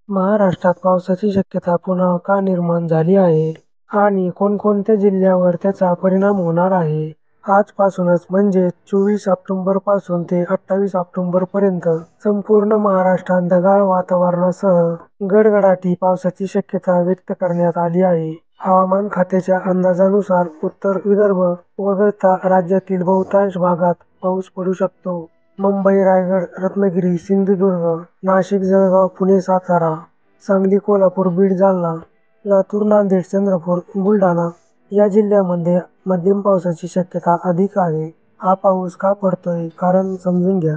महाराष्ट्रात पावसाची शक्यता पुन्हा का निर्माण झाली आहे आणि कोणकोणत्या जिल्ह्यावर त्याचा परिणाम होणार आहे? आजपासूनच म्हणजे 24 ऑक्टोबरपासून ते 28 ऑक्टोबरपर्यंत संपूर्ण महाराष्ट्रात ढगाळ वातावरणासह गडगडाटी पावसाची शक्यता व्यक्त करण्यात आली आहे. हवामान खात्याच्या अंदाजानुसार उत्तर विदर्भ वगळता राज्यातील बहुतांश भागात पाऊस पडू शकतो. मुंबई, रायगड, रत्नागिरी, सिंधुदुर्ग, नाशिक, जळगाव, पुणे, सातारा, सांगली, कोल्हापूर, बीड, जालना, लातूर, नांदेड, चंद्रपूर, बुलढाणा या जिल्ह्यांमध्ये मध्यम पावसाची शक्यता अधिक आहे. हा पाऊस का पडतोय? कारण समजून घ्या.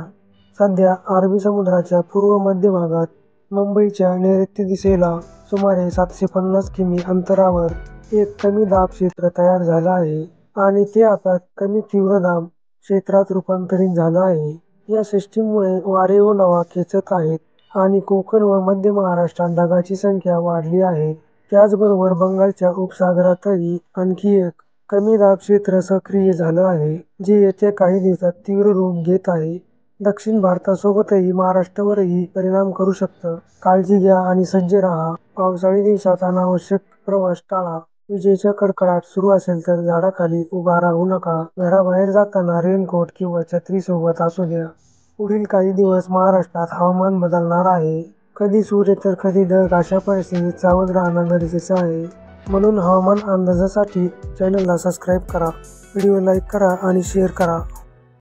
सध्या अरबी समुद्राच्या पूर्व मध्य भागात मुंबईच्या नैऋत्य दिशेला सुमारे 750 किमी अंतरावर एक कमी दाब क्षेत्र तयार झालं आहे आणि ते आता कमी तीव्र दाब क्षेत्रात रूपांतरित झालं आहे. या सिस्टीममुळे वारे व लावा खेचत आहेत आणि कोकण व मध्य महाराष्ट्रात ढगांची संख्या वाढली आहे. त्याचबरोबर बंगालच्या उपसागरातही आणखी एक कमी दाब क्षेत्र सक्रिय झालं आहे, जे येत्या काही दिवसात तीव्र रूप घेत आहे. दक्षिण भारतासोबतही महाराष्ट्रावरही परिणाम करू शकतं. काळजी घ्या आणि सज्ज राहा. पावसाळी दिवसात अनावश्यक प्रवास टाळा. विजेचा कडकडाट सुरू असेल तर झाडाखाली उभा राहू नका. घराबाहेर जाताना रेनकोट किंवा छत्री सोबत असू द्या. पुढील काही दिवस महाराष्ट्रात हवामान बदलणार आहे. कधी सूर्य तर कधी ढग. अशा परिस्थितीत सावध राहणं गरजेचं आहे. म्हणून हवामान अंदाजासाठी चॅनलला सबस्क्राईब करा, व्हिडिओ लाईक करा आणि शेअर करा.